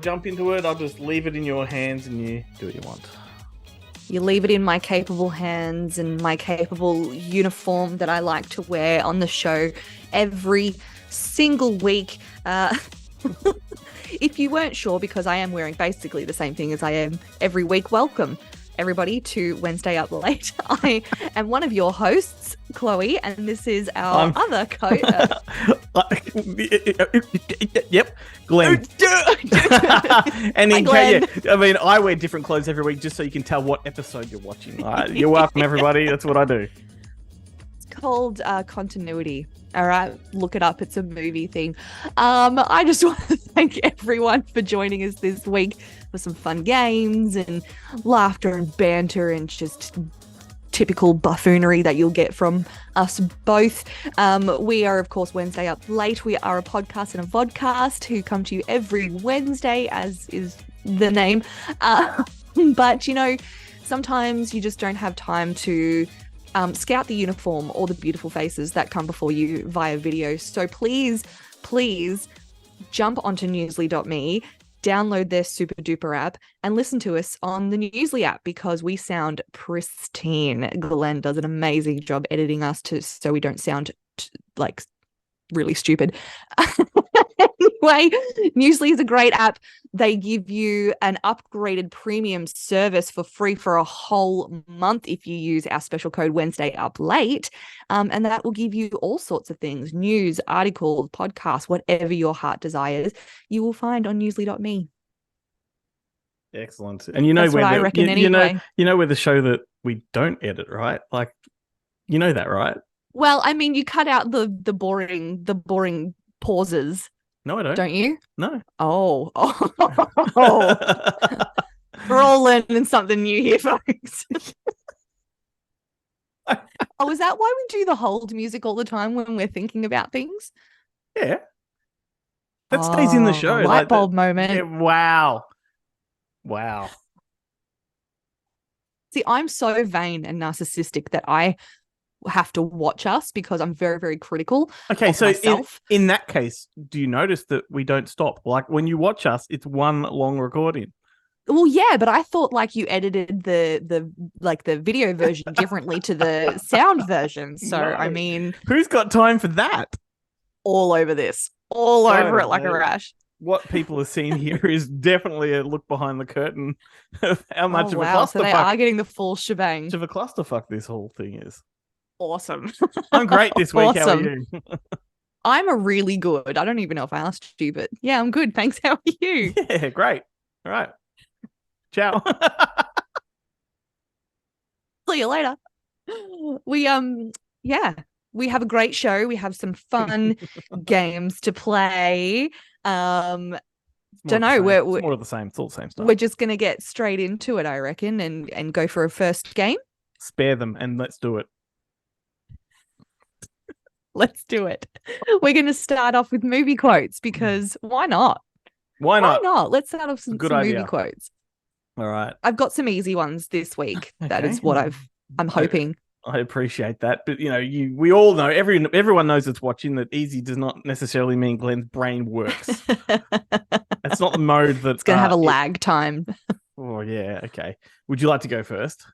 jump into it. I'll just leave it in your hands and you do what you want. You leave it in my capable hands and my capable uniform that I like to wear on the show every single week. If you weren't sure, because I am wearing basically the same thing as I am every week, welcome everybody to Wednesday Up Late. I am one of your hosts, Chloe, and this is our other Yep, Glenn. And in I mean, I wear different clothes every week just so you can tell what episode you're watching. You're welcome, everybody. That's what I do. It's called continuity. All right, look it up. It's a movie thing. I just want to thank everyone for joining us this week for some fun games and laughter and banter and just typical buffoonery that you'll get from us both. We are, of course, Wednesday Up Late. We are a podcast and a vodcast who come to you every Wednesday, as is the name. But, you know, sometimes you just don't have time to scout the uniform or the beautiful faces that come before you via video. So please jump onto newsly.me, download their super duper app and listen to us on the Newsly app because we sound pristine. Glenn does an amazing job editing us so we don't sound like really stupid. Anyway, Newsly is a great app. They give you an upgraded premium service for free for a whole month if you use our special code Wednesday Up Late. And that will give you all sorts of things, news, articles, podcasts, whatever your heart desires, you will find on newsly.me. Excellent. And you know, that's what I reckon anyway. You know where the show that we don't edit, right? Like, you know that, right? Well, I mean, you cut out the boring pauses. No, I don't. Don't you? No. Oh. We're all learning something new here, folks. Oh, is that why we do the hold music all the time when we're thinking about things? Yeah. That stays in the show. Light bulb moment. Yeah, wow. See, I'm so vain and narcissistic that I have to watch us because I'm very, very critical. Okay, so myself. In that case, do you notice that we don't stop? Like when you watch us, it's one long recording. Well, yeah, but I thought like you edited the video version differently to the sound version. So no. I mean, who's got time for that? All over this, all over it like a rash. What people are seeing here is definitely a look behind the curtain of how much of a clusterfuck. So they are getting the full shebang. Much of a clusterfuck this whole thing is. Awesome. I'm great this week. Awesome. How are you? I'm a really good. I don't even know if I asked you, but yeah, I'm good. Thanks. How are you? Yeah, great. All right. Ciao. See you later. We have a great show. We have some fun games to play. Don't know. It's more of the same. It's all the same stuff. We're just gonna get straight into it, I reckon, and go for a first game. Spare them and let's do it. Let's do it. We're going to start off with movie quotes because why not? Why not? Why not? Let's start off some movie quotes. All right. I've got some easy ones this week. Okay. That is what I'm hoping. I appreciate that, but you know, we all know everyone knows that's watching that easy does not necessarily mean Glenn's brain works. That's not the mode that it's going to have a lag time. Oh yeah, okay. Would you like to go first?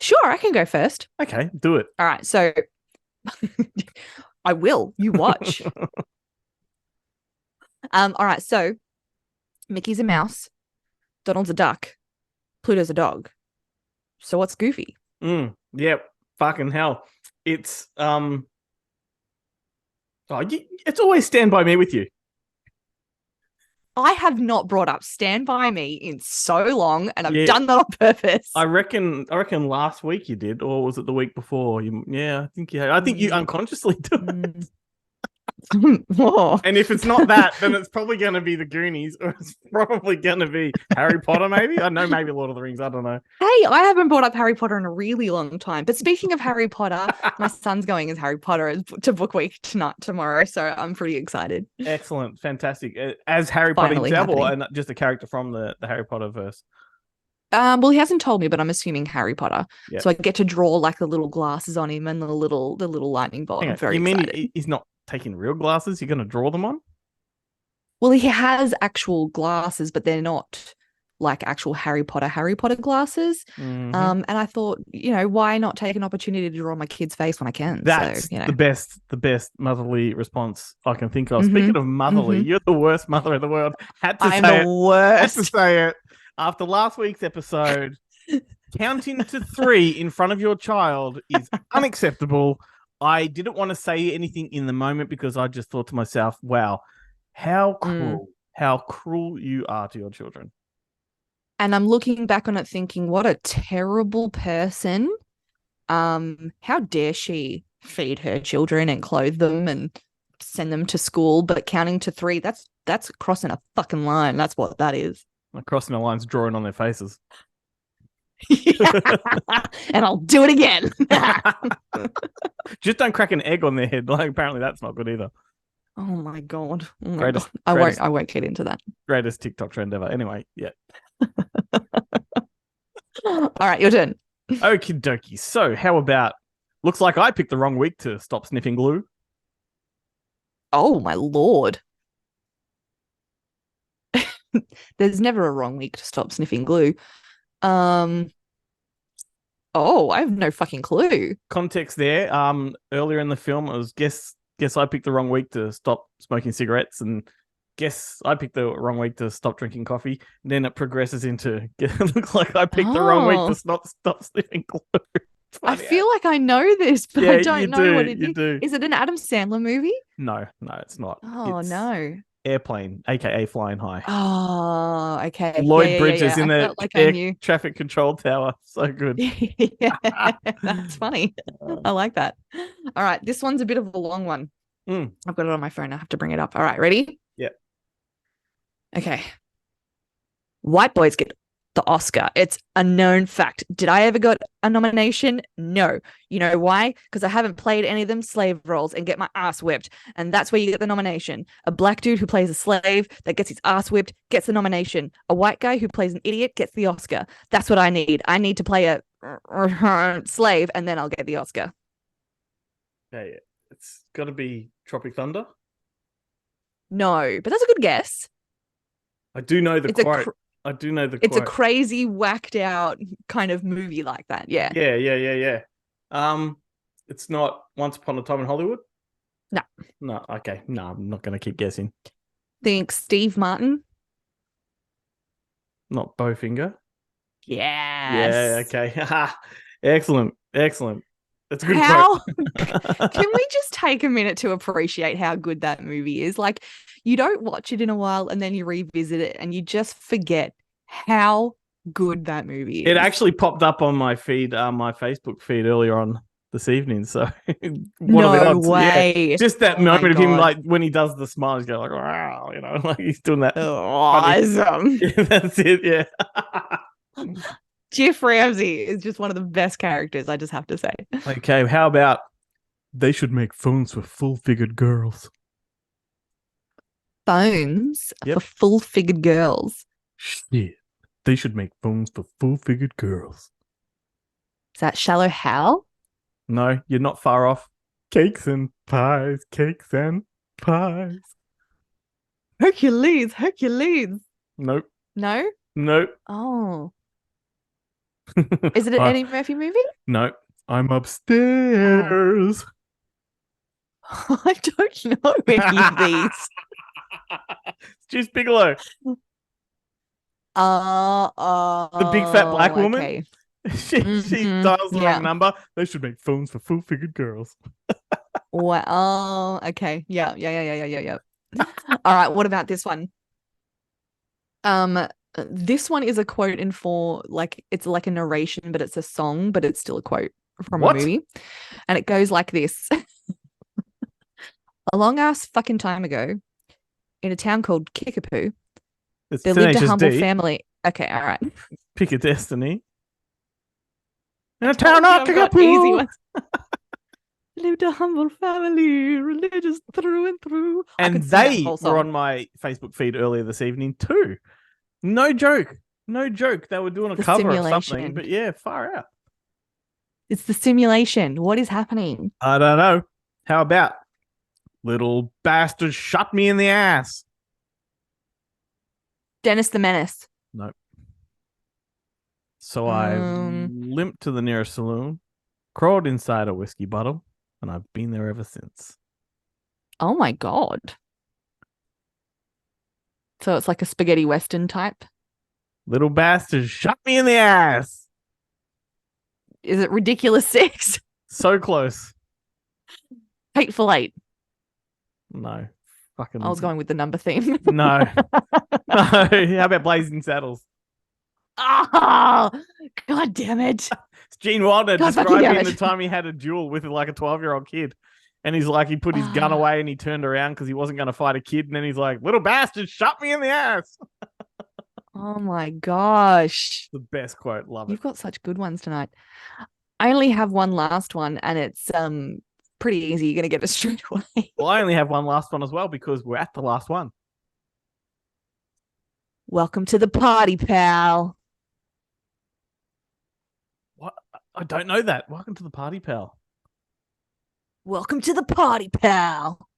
Sure, I can go first. Okay, do it. All right, so I will. You watch. All right, so Mickey's a mouse, Donald's a duck, Pluto's a dog. So what's Goofy? Yep. Fucking hell. It's it's always Stand By Me with you. I have not brought up Stand By Me in so long, and I've done that on purpose. I reckon last week you did, or was it the week before? I think you had. I think you unconsciously do it. And if it's not that, then it's probably going to be the Goonies, or it's probably going to be Harry Potter, maybe. I know, maybe Lord of the Rings. I don't know. Hey, I haven't brought up Harry Potter in a really long time. But speaking of Harry Potter, my son's going as Harry Potter to book week tomorrow, so I'm pretty excited. Excellent, fantastic. As Harry Potter himself, or just a character from the Harry Potter verse? Well, he hasn't told me, but I'm assuming Harry Potter. Yep. So I get to draw like the little glasses on him and the little lightning bolt. I'm very excited. He's not taking real glasses? You're going to draw them on? Well, he has actual glasses, but they're not like actual Harry Potter glasses. Mhm. And I thought, why not take an opportunity to draw my kid's face when I can? That's So, the best motherly response I can think of. hmm Speaking of motherly, hmm you're the worst mother in the world. Had to I'm the say it. Had to worst. say it. After last week's episode, counting to 3 in front of your child is unacceptable. I didn't want to say anything in the moment because I just thought to myself, wow, Mm. how cruel you are to your children. And I'm looking back on it thinking, what a terrible person. How dare she feed her children and clothe them and send them to school, but counting to 3, that's crossing a fucking line. That's what that is. Like crossing the lines, drawing on their faces. And I'll do it again. Just don't crack an egg on their head. Like apparently that's not good either. Oh my god. Oh my Greatest, god. greatest, I won't get into that. greatest TikTok trend ever. Anyway, yeah. All right, your turn. Okie dokie. So how about looks like I picked the wrong week to stop sniffing glue. Oh my lord. There's never a wrong week to stop sniffing glue. Um Oh, I have no fucking clue. Context there. Earlier in the film it was guess I picked the wrong week to stop smoking cigarettes and guess I picked the wrong week to stop drinking coffee. And then it progresses into looks like I picked the wrong week to stop sniffing glue. I feel like I know this, but I don't know what it is. Do. Is it an Adam Sandler movie? No, it's not. Oh It's no. Airplane, aka Flying High. Oh, okay. Lloyd Bridges in I the felt like I air knew. traffic control tower. So good. Yeah, that's funny. I like that. All right, this one's a bit of a long one. I've got it on my phone. I have to bring it up. All right, ready? Yeah. Okay. White boys get the Oscar. It's a known fact. Did I ever get a nomination? No. You know why? Because I haven't played any of them slave roles and get my ass whipped. And that's where you get the nomination. A black dude who plays a slave that gets his ass whipped gets the nomination. A white guy who plays an idiot gets the Oscar. That's what I need. I need to play a slave and then I'll get the Oscar. Okay, it's got to be Tropic Thunder. No, but that's a good guess. I do know the quote. I do know the quote. It's a crazy, whacked out kind of movie like that. Yeah. Yeah. It's not Once Upon a Time in Hollywood? No, okay. No, I'm not going to keep guessing. Think Steve Martin? Not Bowfinger? Yes. Yeah, okay. Excellent. That's a good quote. Can we just take a minute to appreciate how good that movie is? Like, you don't watch it in a while and then you revisit it and you just forget how good that movie is. It actually popped up on my feed, my Facebook feed earlier on this evening. So no way. Yeah. Just that moment of him, like when he does the smile, he's going like, wow, like he's doing that. Awesome. Yeah, that's it. Yeah. Jeff Ramsey is just one of the best characters, I just have to say. Okay, how about they should make phones for full-figured girls? Phones for full-figured girls? Shit. They should make phones for full-figured girls. Is that Shallow Hal? No, you're not far off. Cakes and pies. Hercules. Nope. No? Nope. Oh. Is it an Eddie Murphy movie? No. I'm upstairs. I don't know any of these. It's Juice Bigelow. The big fat black woman. Okay. she dials the wrong number. They should make phones for full-figured girls. Wow. Oh, okay. Yeah. All right. What about this one? This one is a quote in it's like a narration, but it's a song, but it's still a quote from a movie. And it goes like this. A long ass fucking time ago, in a town called Kickapoo, there lived a humble family. Okay, all right. Pick a destiny. In a town of Kickapoo. Lived a humble family, religious through and through. And they were on my Facebook feed earlier this evening too. No joke. They were doing a cover of something, but yeah, far out. It's the simulation. What is happening? I don't know. How about little bastard shot me in the ass? Dennis the Menace. Nope. So I Um, limped to the nearest saloon, crawled inside a whiskey bottle, and I've been there ever since. oh my God. So it's like a spaghetti western type. Little bastard shot me in the ass. Is it Ridiculous Six? So close. Hateful Eight. No. Fucking I was going with the number theme. No. No. How about Blazing Saddles? Oh, God damn it. It's Gene Wilder God fucking damn describing the it. time he had a duel with like a 12-year-old kid. And he's like, he put his gun away and he turned around because he wasn't going to fight a kid. And then he's like, little bastard shot me in the ass. Oh my gosh. The best quote. Love it. You've got such good ones tonight. I only have one last one, and it's pretty easy. You're gonna get it straight away. Well, I only have one last one as well because we're at the last one. Welcome to the party, pal. What? I don't know that. Welcome to the party, pal. Welcome to the party, pal.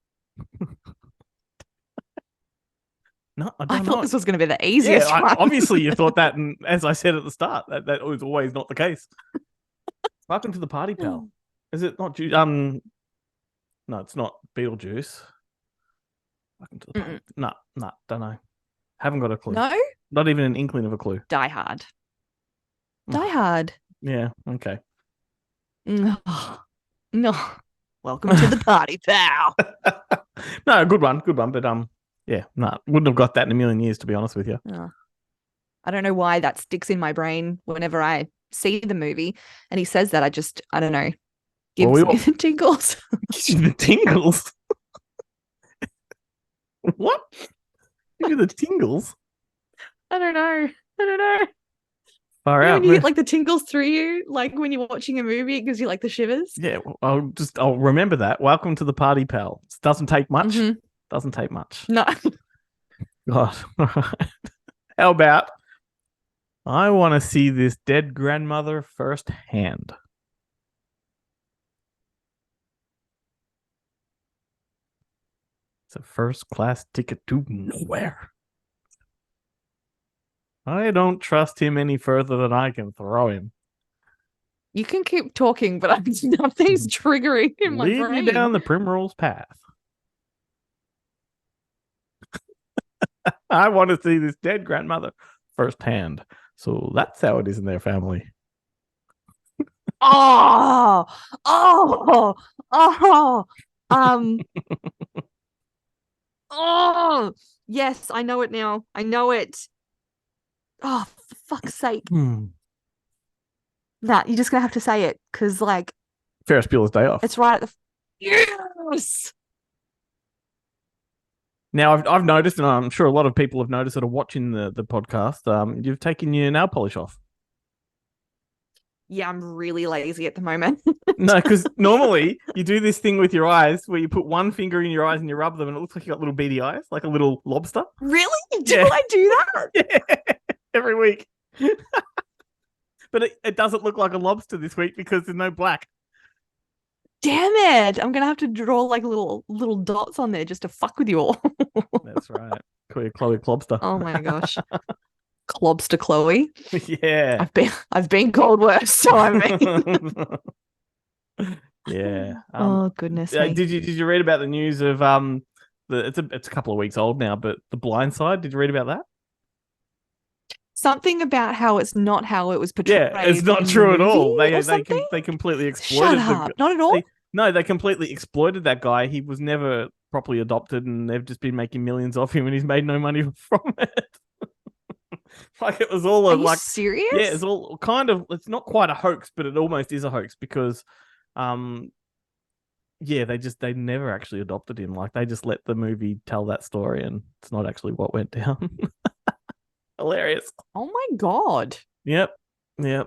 No, I I don't thought know. this was going to be the easiest Yeah, one. obviously you thought that, and as I said at the start, that was always not the case. Welcome to the party, pal. Is it not? No, it's not Beetlejuice. Welcome to the party. No, don't know. Haven't got a clue. No? Not even an inkling of a clue. Die Hard. Die Hard. Yeah. Okay. No. No. Welcome to the party, pal. No, good one, but yeah, no, wouldn't have got that in a million years, to be honest with you. Oh. I don't know why that sticks in my brain whenever I see the movie and he says that. I don't know. Gives me the tingles. Gives you the tingles? What? Give you the tingles? I don't know. Far You know out. when you get like the tingles through you, like when you're watching a movie, it gives you like the shivers. Yeah, I'll remember that. Welcome to the party, pal. It doesn't take much. Mhm. Doesn't take much. No. God. How about I want to see this dead grandmother firsthand. It's a first-class ticket to nowhere. I don't trust him any further than I can throw him. You can keep talking, but nothing's triggering in my Lead brain. me down the primrose path. I want to see this dead grandmother firsthand. So that's how it is in their family. Oh, oh, yes, I know it now. I know it. Oh, for fuck's sake. Nah, you're just gonna have to say it because, like, Ferris Bueller's Day Off. it's right at the. Yes. Now I've noticed, and I'm sure a lot of people have noticed that are watching the podcast. You've taken your nail polish off. Yeah, I'm really lazy at the moment. No, because normally you do this thing with your eyes where you put one finger in your eyes and you rub them, and it looks like you got little beady eyes, like a little lobster. Really? Yeah. Do I do that? Yeah, every week. But it doesn't look like a lobster this week because there's no black. Damn it! I'm gonna have to draw like little dots on there just to fuck with you all. That's right. Call you Chloe Clobster. Oh my gosh. Clobster Chloe. Yeah. I've been called worse, so I mean. Yeah. Oh goodness me. Did you read about the news of it's a couple of weeks old now, but The Blind Side? Did you read about that? Something about how it's not how it was portrayed. Yeah, it's not in true the at all. movie They or something? they completely exploited. Shut up. Not at all. They completely exploited that guy. He was never properly adopted, and they've just been making millions off him, and he's made no money from it. Like it was all Are you like serious? yeah, it's all kind of. It's not quite a hoax, but it almost is a hoax because, yeah, they never actually adopted him. Like they just let the movie tell that story, and it's not actually what went down. Hilarious. Oh my god. Yep. There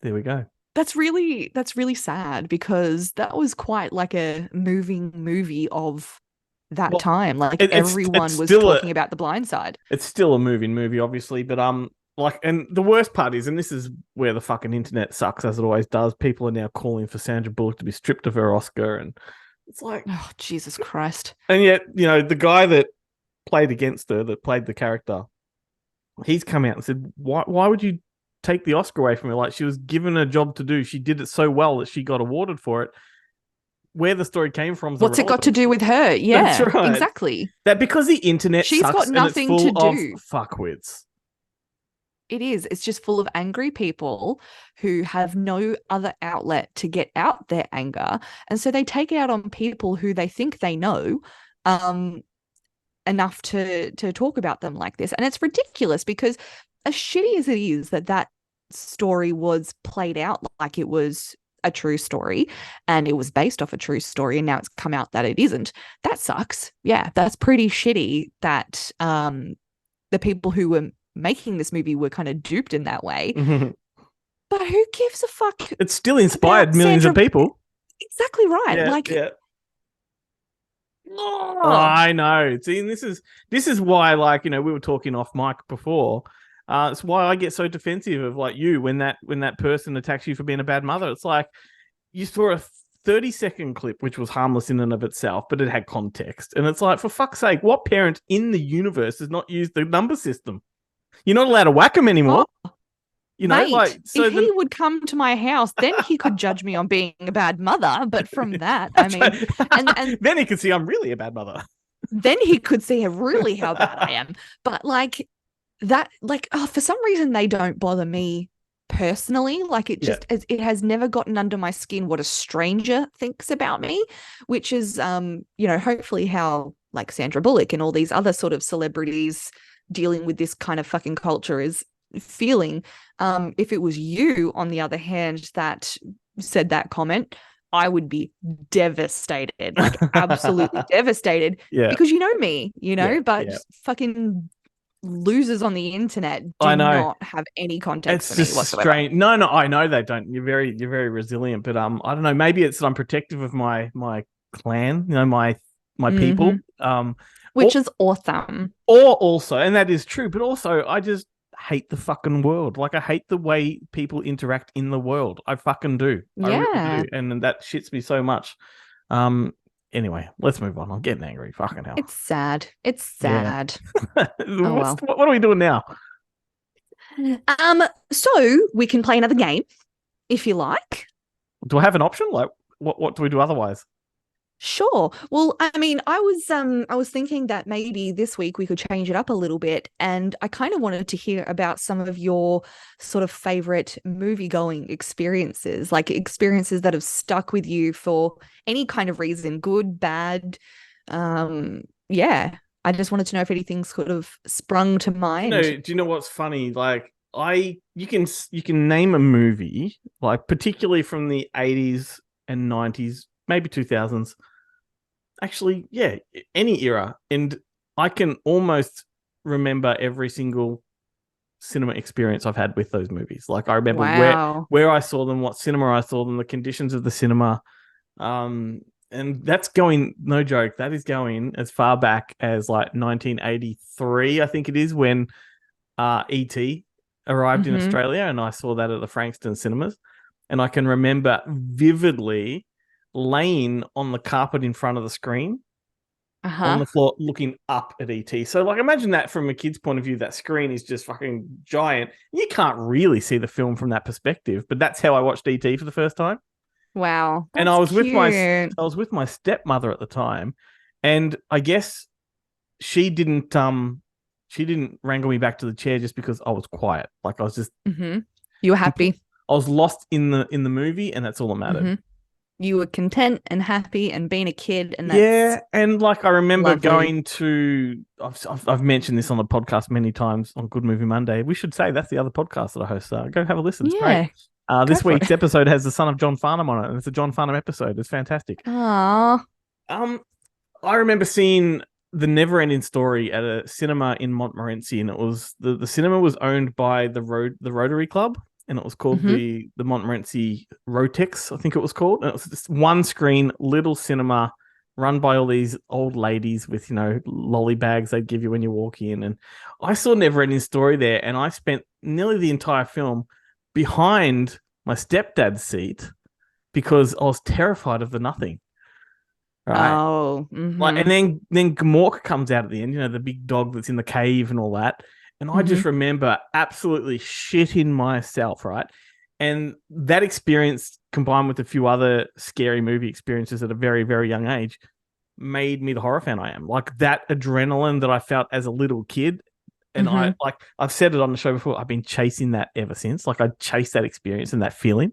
we go. That's really sad because that was quite like a moving movie of that time. Like everyone was talking about The Blind Side. It's still a moving movie, obviously, but like, and the worst part is, and this is where the fucking internet sucks, as it always does. People are now calling for Sandra Bullock to be stripped of her Oscar, and it's like, oh Jesus Christ! And yet, the guy that played against her, that played the character, he's come out and said, why would you take the Oscar away from her? Like, she was given a job to do. She did it so well that she got awarded for it. Where the story came from is What's it got to irrelevant. do with her? Yeah, That's right. exactly. That because the internet She's sucks got and it's nothing full to of do. fuckwits. It is. It's just full of angry people who have no other outlet to get out their anger. And so they take it out on people who they think they know enough to talk about them like this. And it's ridiculous because as shitty as it is that story was played out like it was a true story and it was based off a true story, and now it's come out that it isn't, that sucks. Yeah, that's pretty shitty that the people who were making this movie were kind of duped in that way. But who gives a fuck? It's still inspired millions of people. Exactly right. Yeah. Oh, I know. See, this is why, like, you know, we were talking off mic before. It's why I get so defensive of like you when that person attacks you for being a bad mother. It's like you saw a 30-second clip which was harmless in and of itself, but it had context. And it's like, for fuck's sake, what parent in the universe has not used the number system? You're not allowed to whack him anymore. You know, mate, like, so if he would come to my house, then he could judge me on being a bad mother. But from that, I mean, and then he could see I'm really a bad mother. Then he could see really how bad I am. But like that, like, for some reason they don't bother me personally. Like, it just it has never gotten under my skin what a stranger thinks about me, which is you know, hopefully how like Sandra Bullock and all these other sort of celebrities dealing with this kind of fucking culture is feeling. If it was you, on the other hand, that said that comment, I would be devastated, like absolutely devastated. Yeah, because you know me, you know, but yeah. Fucking losers on the internet do I know. not have any context It's for me just whatsoever. strange. No, I know they don't. You're very resilient, but I don't know. Maybe it's that I'm protective of my clan, you know, my people. Which is awesome. Or also, and that is true, but also I just hate the fucking world. Like, I hate the way people interact in the world. I fucking do. Yeah. I really do. And that shits me so much. Anyway, let's move on. I'm getting angry. Fucking hell. It's sad. It's sad. Yeah. What are we doing now? So we can play another game if you like. Do I have an option? Like, what do we do otherwise? Sure. Well, I mean, I was thinking that maybe this week we could change it up a little bit, and I kind of wanted to hear about some of your sort of favorite movie-going experiences, like experiences that have stuck with you for any kind of reason, good, bad. Yeah. I just wanted to know if anything sort of sprung to mind. Do you know what's funny? Like, you can name a movie, like particularly from the 80s and 90s, maybe 2000s. Actually, yeah, any era. And I can almost remember every single cinema experience I've had with those movies. Like, I remember where I saw them, what cinema I saw them, the conditions of the cinema. And that's going, no joke, that is going as far back as like 1983, I think it is, when E.T. arrived in Australia, and I saw that at the Frankston cinemas. And I can remember vividly laying on the carpet in front of the screen on the floor looking up at ET. So, like, imagine that from a kid's point of view. That screen is just fucking giant. You can't really see the film from that perspective, but that's how I watched ET for the first time. Wow. And I was with my stepmother at the time, and I guess she didn't wrangle me back to the chair just because I was quiet. Like, I was just You were happy. I was lost in the movie, and that's all that mattered. You were content and happy and being a kid, and that's yeah. And like, I remember lovely. going to, I've mentioned this on the podcast many times on Good Movie Monday. We should say that's the other podcast that I host. Go have a listen. It's great. This week's episode has the son of John Farnham on it, and it's a John Farnham episode. It's fantastic. Aww. I remember seeing The Neverending Story at a cinema in Montmorency, and it was the cinema was owned by the Rotary Club. And it was called the Montmorency Rotex, I think it was called. And it was just one screen, little cinema, run by all these old ladies with, you know, lolly bags they'd give you when you walk in. And I saw Neverending Story there, and I spent nearly the entire film behind my stepdad's seat because I was terrified of the nothing. right? Oh, Like, and then Gamork comes out at the end, the big dog that's in the cave and all that. And I hmm just remember absolutely shitting myself, right? And that experience combined with a few other scary movie experiences at a very, very young age made me the horror fan I am. Like that adrenaline that I felt as a little kid. And hmm I've said it on the show before, I've been chasing that ever since. Like I chased that experience and that feeling,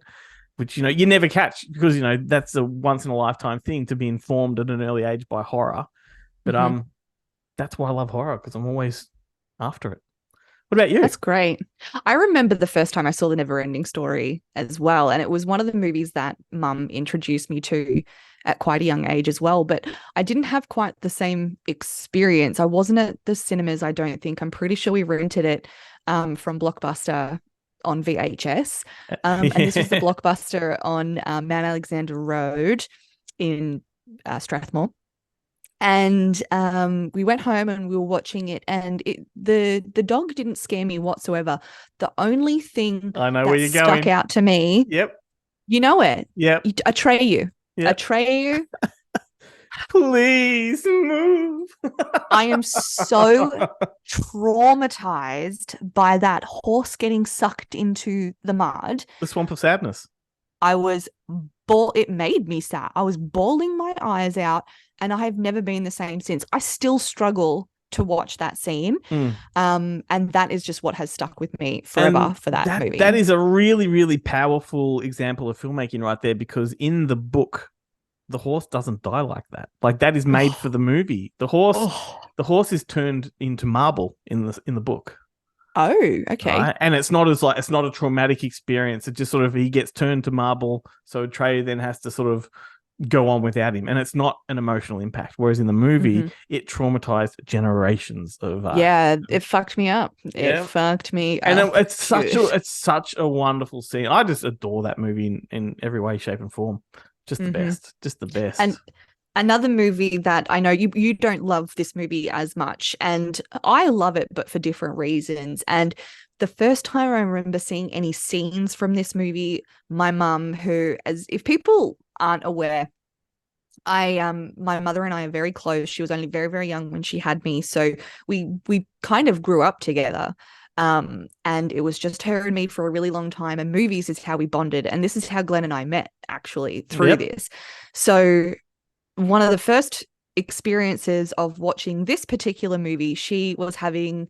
which you never catch because that's a once in a lifetime thing to be informed at an early age by horror. But hmm that's why I love horror because I'm always after it. What about you? That's great. I remember the first time I saw The Neverending Story as well. And it was one of the movies that mum introduced me to at quite a young age as well. But I didn't have quite the same experience. I wasn't at the cinemas, I don't think. I'm pretty sure we rented it from Blockbuster on VHS. And this was the Blockbuster on Mount Alexander Road in Strathmore. And we went home and we were watching it, and the dog didn't scare me whatsoever. The only thing I know where that you're stuck going. out to me, Yep. you know it, Yep. Atreyu. Yep. Atreyu. Please move. I am so traumatized by that horse getting sucked into the mud. The swamp of sadness. It made me sad. I was bawling my eyes out, and I have never been the same since. I still struggle to watch that scene. And that is just what has stuck with me forever for that movie. That is a really, really powerful example of filmmaking right there, because in the book, the horse doesn't die like that. Like that is made for the movie. The horse is turned into marble in the book. Oh, okay. Right? And it's not a traumatic experience. It just sort of he gets turned to marble, so Trey then has to sort of go on without him, and it's not an emotional impact. Whereas in the movie, it traumatized generations of. It fucked me up. It fucked me and up. It's such a wonderful scene. I just adore that movie in every way, shape, and form. Just the best. Just the best. And another movie that I know you don't love this movie as much, and I love it, but for different reasons. And the first time I remember seeing any scenes from this movie, my mum, who, as if people aren't aware, my mother and I are very close. She was only very, very young when she had me, so we kind of grew up together. And it was just her and me for a really long time, and movies is how we bonded, and this is how Glenn and I met, actually, through this. So one of the first experiences of watching this particular movie, she was having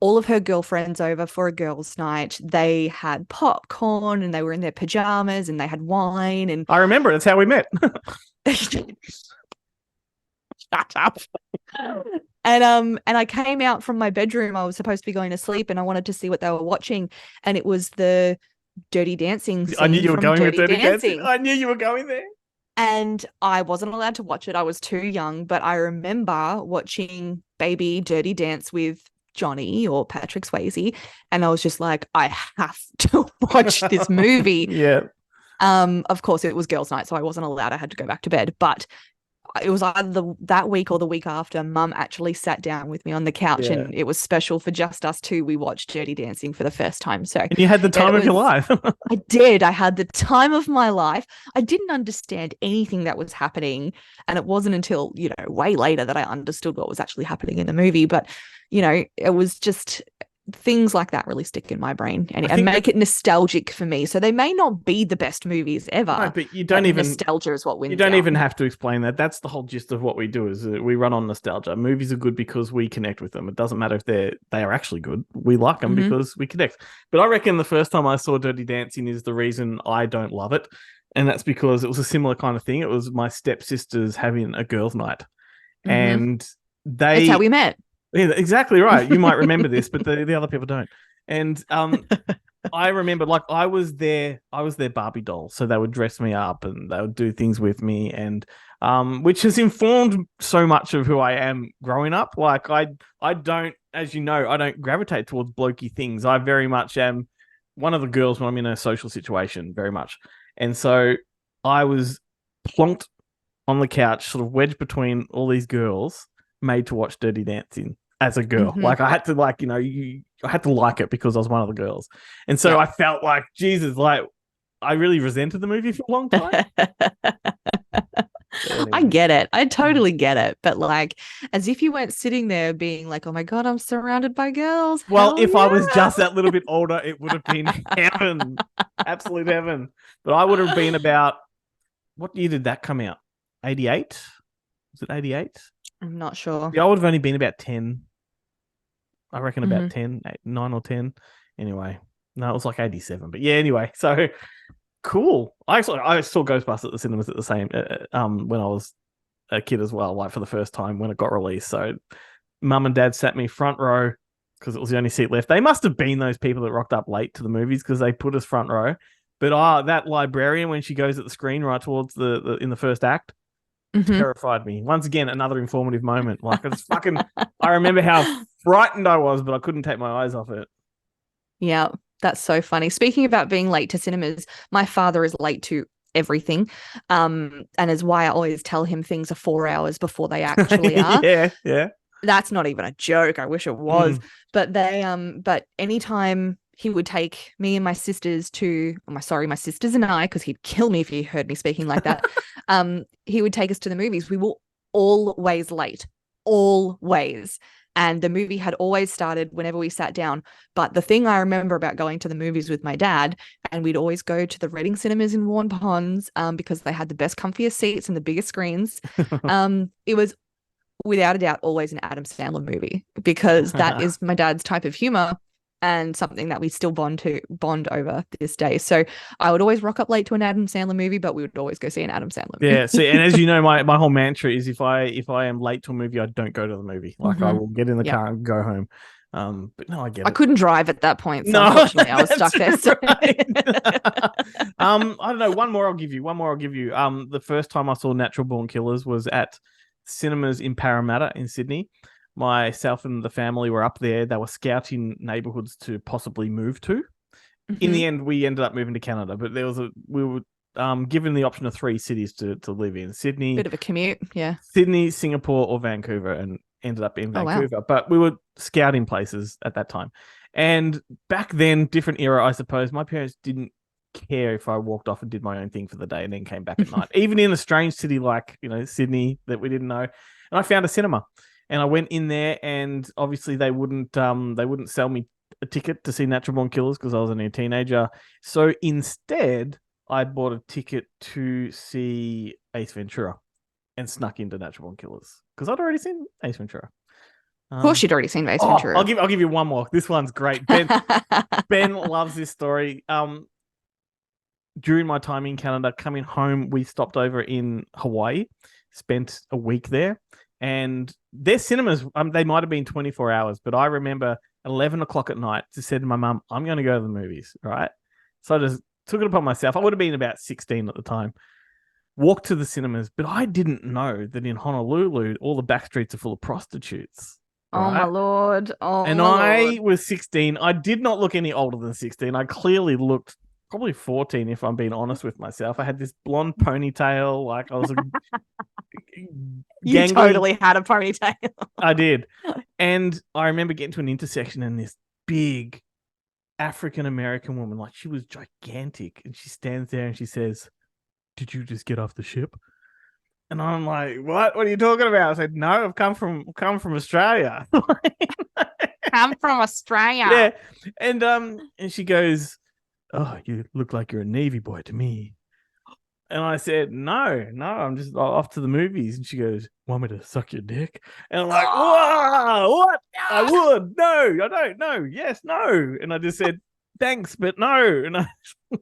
all of her girlfriends over for a girls' night. They had popcorn and they were in their pajamas and they had wine. And I remember that's how we met. Shut up. And I came out from my bedroom. I was supposed to be going to sleep, and I wanted to see what they were watching. And it was the Dirty Dancing scene. I knew you were going with Dirty Dancing. I knew you were going there. And I wasn't allowed to watch it. I was too young, but I remember watching Baby Dirty Dance with Johnny or Patrick Swayze, and I was just like, I have to watch this movie. Yeah. Of course, it was girls' night, so I wasn't allowed. I had to go back to bed. But it was either that week or the week after, Mum actually sat down with me on the couch, and it was special for just us two. We watched Dirty Dancing for the first time. So and you had the time of your life. I did. I had the time of my life. I didn't understand anything that was happening, and it wasn't until, way later that I understood what was actually happening in the movie. But, it was just things like that really stick in my brain and make it nostalgic for me. So they may not be the best movies ever. No, but you don't even nostalgia is what wins. You don't even have to explain that. That's the whole gist of what we do. Is we run on nostalgia. Movies are good because we connect with them. It doesn't matter if they are actually good. We like them because we connect. But I reckon the first time I saw Dirty Dancing is the reason I don't love it, and that's because it was a similar kind of thing. It was my stepsisters having a girls' night, and that's how we met. Yeah, exactly right. You might remember this, but the other people don't. And I remember, I was their Barbie doll, so they would dress me up and they would do things with me, and which has informed so much of who I am growing up. Like I don't, as you know, I don't gravitate towards blokey things. I very much am one of the girls when I'm in a social situation, very much. And so I was plonked on the couch, sort of wedged between all these girls, made to watch Dirty Dancing as a girl. Like I had to I had to like it because I was one of the girls. And so I felt like, Jesus, I really resented the movie for a long time. I get it. I totally get it. But like, as if you weren't sitting there being like, oh my God, I'm surrounded by girls. Well, Hell if yeah. I was just that little bit older, it would have been heaven. Absolute heaven. But I would have been about, what year did that come out? 88? Was it 88? I'm not sure. Yeah, I would have only been about 10. I reckon about Mhm. 10, 9 or 10. Anyway, no, it was like 87. But yeah, anyway, so cool. I saw Ghostbusters at the cinemas at the same when I was a kid as well, like for the first time when it got released. So mum and dad sat me front row because it was the only seat left. They must have been those people that rocked up late to the movies because they put us front row. But that librarian, when she goes at the screen right towards the in the first act, Mhm. terrified me. Once again, another informative moment. Like it's fucking. I remember how frightened I was, but I couldn't take my eyes off it. Yeah, that's so funny. Speaking about being late to cinemas, my father is late to everything. And is why I always tell him things are 4 hours before they actually are. Yeah. That's not even a joke. I wish it was. But but anytime he would take me and my sisters my sisters and I, because he'd kill me if he heard me speaking like that. He would take us to the movies. We were always late. Always. And the movie had always started whenever we sat down. But the thing I remember about going to the movies with my dad, and we'd always go to the Reading Cinemas in Warren Ponds because they had the best, comfiest seats and the biggest screens. It was without a doubt always an Adam Sandler movie because that is my dad's type of humor and something that we still bond over this day. So I would always rock up late to an Adam Sandler movie, but we would always go see an Adam Sandler movie. Yeah, see, and as you know, my whole mantra is if I am late to a movie, I don't go to the movie. Like I will get in the car and go home. But no, I get it. I couldn't drive at that point, so no, unfortunately I was stuck there. So. Right. I don't know. One more I'll give you. The first time I saw Natural Born Killers was at cinemas in Parramatta in Sydney. Myself and the family were up there. They were scouting neighborhoods to possibly move to. In the end, we ended up moving to Canada, but we were given the option of 3 cities to live in: Sydney, bit of a commute, yeah. Sydney, Singapore, or Vancouver, and ended up in Vancouver. Wow. But we were scouting places at that time, and back then, different era, I suppose. My parents didn't care if I walked off and did my own thing for the day and then came back at night, even in a strange city like Sydney that we didn't know. And I found a cinema, and I went in there, and obviously they wouldn't sell me a ticket to see Natural Born Killers because I was only a teenager. So instead, I bought a ticket to see Ace Ventura and snuck into Natural Born Killers because I'd already seen Ace Ventura. Of course, you'd already seen Ace Ventura. I'll give you one more. This one's great. Ben loves this story. During my time in Canada, coming home, we stopped over in Hawaii, spent a week there, and their cinemas, they might have been 24 hours, but I remember 11 o'clock at night, just said to my mum, I'm going to go to the movies, right? So I just took it upon myself. I would have been about 16 at the time. Walked to the cinemas, but I didn't know that in Honolulu, all the back streets are full of prostitutes. Right? Oh, my Lord. And I was 16. I did not look any older than 16. I clearly looked probably 14, if I'm being honest with myself. I had this blonde ponytail. Like I was You totally had a ponytail. I did. And I remember getting to an intersection and this big African-American woman, like she was gigantic, and she stands there and she says, "Did you just get off the ship?" And I'm like, "What? What are you talking about?" I said, "No, I've come from Australia." I'm from Australia. Yeah. And she goes, "Oh, you look like you're a Navy boy to me." And I said, no, I'm just off to the movies. And she goes, "Want me to suck your dick?" And I'm like, "Whoa, what? I would. No, I don't. No, yes, no." And I just said, "Thanks, but no." And I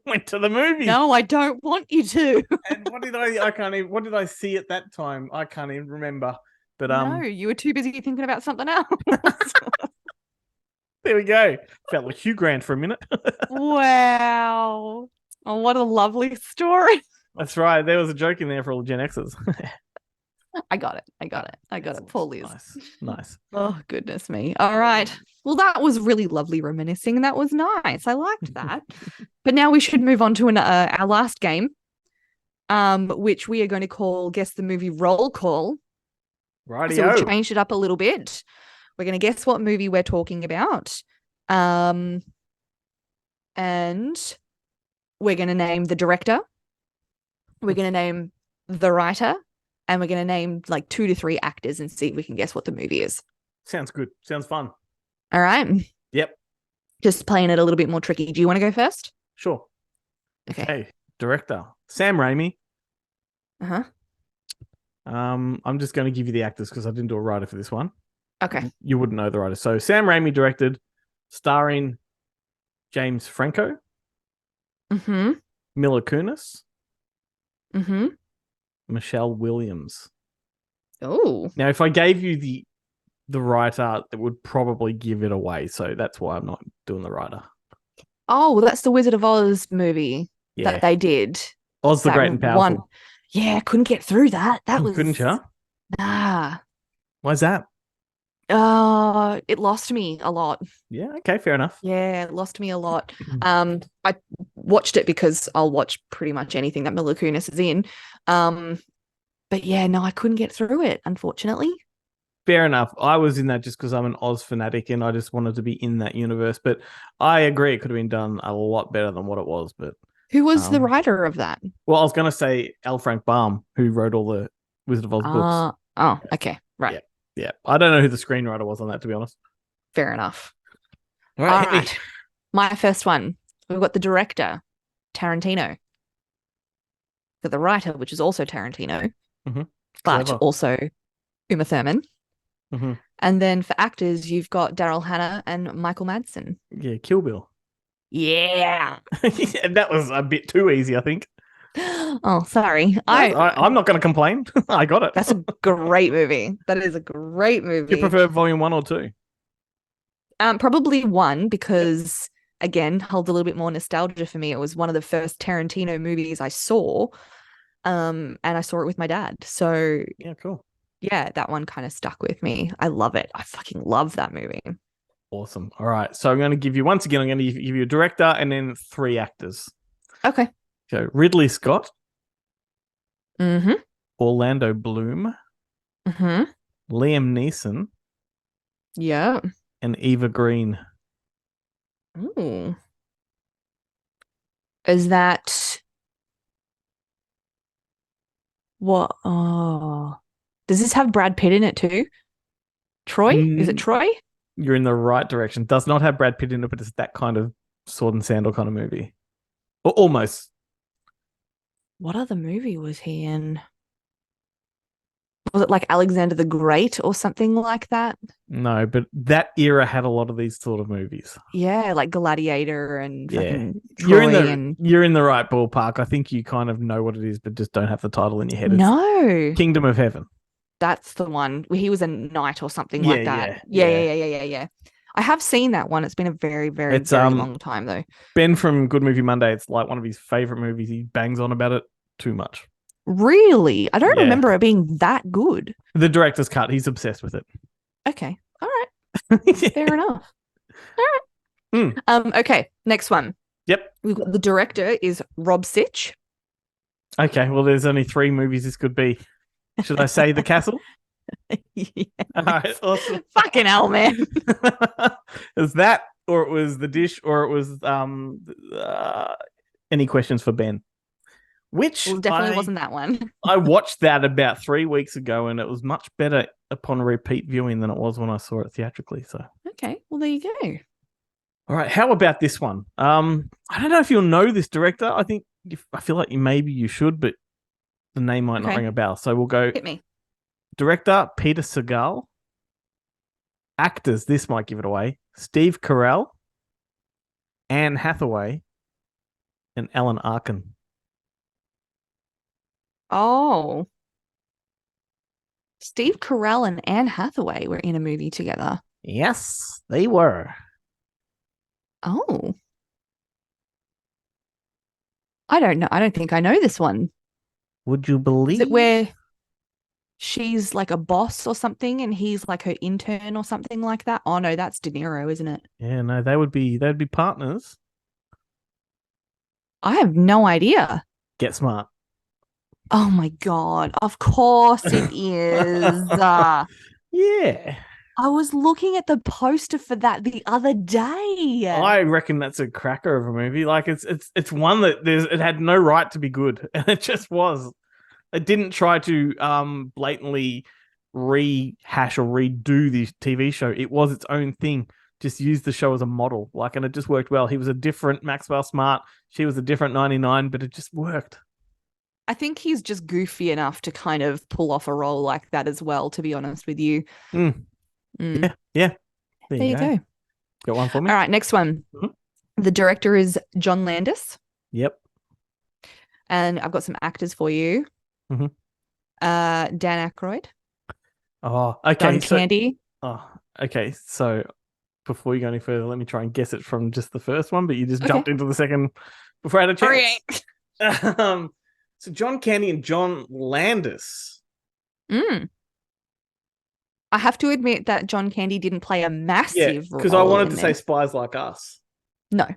went to the movie. No, I don't want you to. And what did I see at that time? I can't even remember. But no, you were too busy thinking about something else. There we go. Felt like Hugh Grant for a minute. Wow. Oh, what a lovely story. That's right. There was a joke in there for all the Gen Xers. I got it. Poor Liz. Nice. Oh, goodness me. All right. Well, that was really lovely reminiscing. That was nice. I liked that. But now we should move on to our last game, which we are going to call Guess the Movie Roll Call. Rightio. So we've changed it up a little bit. We're going to guess what movie we're talking about. And we're going to name the director. We're going to name the writer and we're going to name like 2 to 3 actors and see if we can guess what the movie is. Sounds good. Sounds fun. All right. Yep. Just playing it a little bit more tricky. Do you want to go first? Sure. Okay. Director Sam Raimi. Uh-huh. I'm just going to give you the actors because I didn't do a writer for this one. Okay. You wouldn't know the writer. So Sam Raimi directed, starring James Franco, Mm-hmm. Mila Kunis, Mm-hmm. Michelle Williams. Oh. Now, if I gave you the writer, that would probably give it away. So that's why I'm not doing the writer. Oh, well, that's the Wizard of Oz movie Yeah. that they did. Oz the That Great and Powerful. one. Yeah, couldn't get through that. That was Couldn't you? Nah. Why's that? It lost me a lot. Yeah, okay, fair enough. Yeah, it lost me a lot. I watched it because I'll watch pretty much anything that Mila Kunis is in. But yeah, no, I couldn't get through it, unfortunately. Fair enough. I was in that just because I'm an Oz fanatic and I just wanted to be in that universe. But I agree it could have been done a lot better than what it was. But Who was the writer of that? well, I was going to say L. Frank Baum, who wrote all the Wizard of Oz books. Oh, okay. Right. Yeah. I don't know who the screenwriter was on that, to be honest. Fair enough. All All hit me. right. My first one. We've got the director, Tarantino. Got the writer, which is also Tarantino, Mhm. but Clever. also Uma Thurman. Mhm. And then for actors, you've got Daryl Hannah and Michael Madsen. Yeah, Kill Bill. Yeah. Yeah, that was a bit too easy, I think. Oh, sorry. I'm not going to complain. I got it. That's a great movie. That is a great movie. Do you prefer volume 1 or 2? Probably 1 because again, holds a little bit more nostalgia for me. It was one of the first Tarantino movies I saw. And I saw it with my dad. So Yeah, cool. yeah, that one kind of stuck with me. I love it. I fucking love that movie. Awesome. All right. So I'm going to give you, once again, I'm going to give you a director and then 3 actors. Okay. So Ridley Scott, Mm-hmm. Orlando Bloom, Mm-hmm. Liam Neeson, Yeah. and Eva Green. Ooh. Is that what? Oh, does this have Brad Pitt in it too? Troy? Is it Troy? You're in the right direction. Does not have Brad Pitt in it, but it's that kind of sword and sandal kind of movie. Or almost. What other movie was he in? Was it like Alexander the Great or something like that? No, but that era had a lot of these sort of movies. Yeah, like Gladiator and Yeah. fucking You're Troy in the and you're in the right ballpark. I think you kind of know what it is, but just don't have the title in your head. It's no, Kingdom of Heaven. that's the one. He was a knight or something Yeah, like that. Yeah. I have seen that one. It's been a very, very, It's, very long time though. Ben from Good Movie Monday, it's like one of his favorite movies. He bangs on about it too much. Really? I don't Yeah. remember it being that good. The director's cut, he's obsessed with it. Okay. All right. Fair enough. All right. Okay. Next one. Yep. We've got the director is Rob Sitch. Okay, well, there's only 3 movies this could be. Should I say The Castle? Yeah. All right, awesome. Fucking hell, man. It was that, or it was The Dish, or it was Any Questions for Ben? Which Well, definitely wasn't that one. I watched that about 3 weeks ago, and it was much better upon repeat viewing than it was when I saw it theatrically. So, Okay. Well, there you go. all right, how about this one? I don't know if you'll know this director. I feel like maybe you should, but the name might not Okay. ring a bell. So we'll go Hit me. director Peter Segal. Actors, this might give it away. Steve Carell, Anne Hathaway, and Alan Arkin. Oh. Steve Carell and Anne Hathaway were in a movie together. Yes, they were. Oh. I don't know. I don't think I know this one. Would you believe? Is it where she's like a boss or something and he's like her intern or something like that? Oh no, that's De Niro, isn't it? Yeah, no, they'd be partners. I have no idea. Get Smart. Oh my God. Of course it is. Yeah. I was looking at the poster for that the other day. I reckon that's a cracker of a movie. Like it's one that it had no right to be good, and it just was. It didn't try to blatantly rehash or redo the TV show. It was its own thing. Just used the show as a model, and it just worked well. He was a different Maxwell Smart. She was a different 99, but it just worked. I think he's just goofy enough to kind of pull off a role like that as well, to be honest with you. Yeah. There you go. Got one for me? All right, next one. Mm-hmm. The director is John Landis. Yep. And I've got some actors for you. Mm-hmm. Dan Aykroyd. Oh, okay. John Candy. Oh, okay. So before you go any further, let me try and guess it from just the first one, but you just jumped into the second before I had a chance. Okay. So John Candy and John Landis. I have to admit that John Candy didn't play a massive role. Because I wanted to say Spies Like Us. No.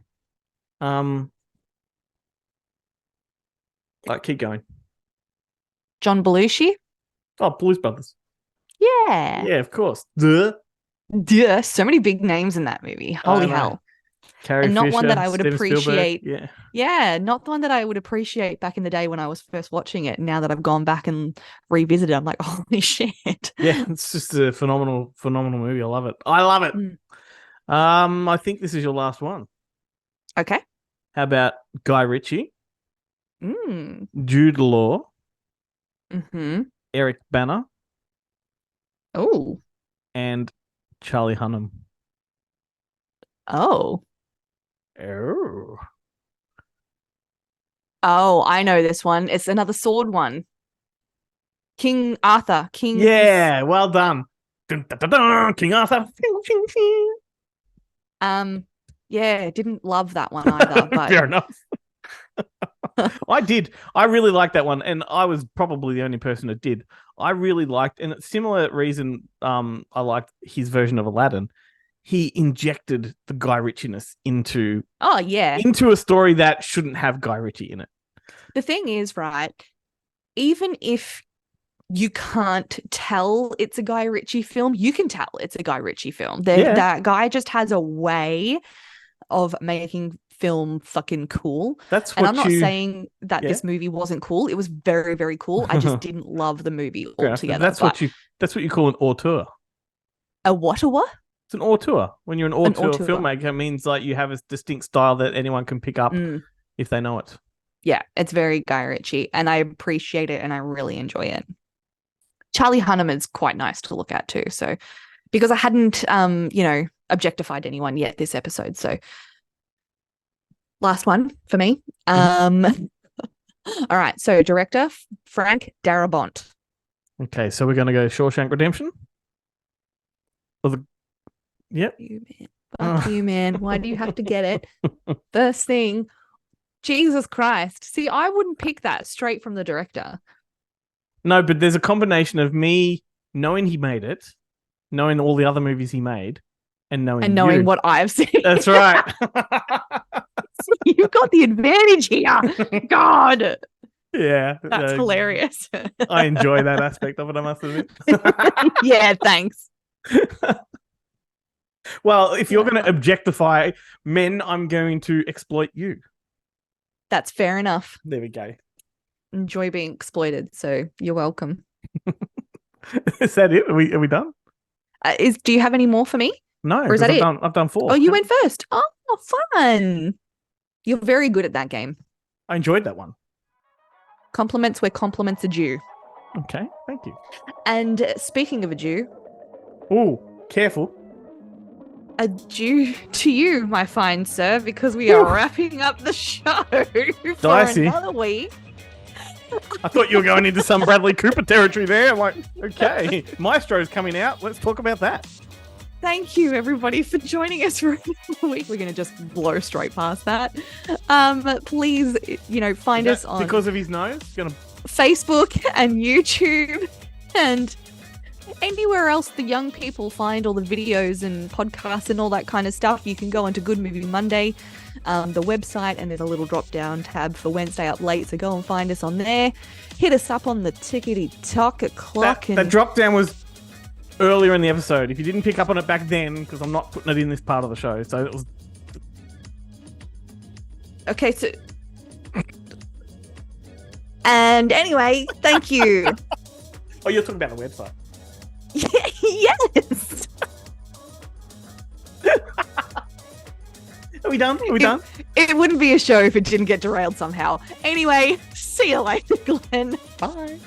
Keep going. John Belushi. Oh, Blues Brothers. Yeah. Yeah, of course. Duh. So many big names in that movie. Holy hell. Carrie and not Fisher, one that I would Steven appreciate. Spielberg. Yeah, not the one that I would appreciate back in the day when I was first watching it. Now that I've gone back and revisited, I'm like, holy shit. Yeah, it's just a phenomenal movie. I love it. I think this is your last one. Okay. How about Guy Ritchie? Jude Law? Eric Bana? Oh. And Charlie Hunnam. Oh, I know this one. It's another sword one. King Arthur. Yeah, well done. Dun, dun, dun, dun, King Arthur. Yeah, didn't love that one either. But fair enough. I did. I really liked that one, and I was probably the only person that did. I really liked, and a similar reason I liked his version of Aladdin. He injected the Guy Ritchie-ness into a story that shouldn't have Guy Ritchie in it. The thing is, right, even if you can't tell it's a Guy Ritchie film, you can tell it's a Guy Ritchie film. That guy just has a way of making film fucking cool. And I'm not saying that this movie wasn't cool. It was very, very cool. I just didn't love the movie altogether. That's what you call an auteur. A what? It's an auteur. When you're an auteur filmmaker, it means like you have a distinct style that anyone can pick up if they know it. Yeah, it's very Guy Ritchie, and I appreciate it, and I really enjoy it. Charlie Hunnam is quite nice to look at too. So, because I hadn't, objectified anyone yet this episode. So, last one for me. All right. So, director Frank Darabont. Okay, so we're going to go Shawshank Redemption. Yep. Fuck you, man. Why do you have to get it? First thing. Jesus Christ. See, I wouldn't pick that straight from the director. No, but there's a combination of me knowing he made it, knowing all the other movies he made, and knowing what I've seen. That's right. You've got the advantage here. God. Yeah. That's hilarious. I enjoy that aspect of it, I must admit. Yeah, thanks. Well, if you're going to objectify men, I'm going to exploit you. That's fair enough. There we go. Enjoy being exploited, so you're welcome. Is that it? Are we done? Do you have any more for me? No, or is that I've done 4. Oh, you went first. Oh, fun. You're very good at that game. I enjoyed that one. Compliments where compliments are due. Okay, thank you. And speaking of a Jew. Oh, careful. A due to you, my fine sir, because we are wrapping up the show for another week. I thought you were going into some Bradley Cooper territory there. I'm like, okay, Maestro's coming out. Let's talk about that. Thank you, everybody, for joining us for another week. We're going to just blow straight past that. Please, find us on... Because of his nose? Facebook and YouTube and anywhere else the young people find all the videos and podcasts and all that kind of stuff. You can go onto Good Movie Monday, the website, and there's a little drop-down tab for Wednesday Up Late, so go and find us on there. Hit us up on the tickety-tock clock. That drop-down was earlier in the episode. If you didn't pick up on it back then, because I'm not putting it in this part of the show, so it was... Okay, so... And anyway, thank you. Oh, you're talking about the website. Yes. Are we done? Are we done? It wouldn't be a show if it didn't get derailed somehow. Anyway, see you later, Glenn. Bye.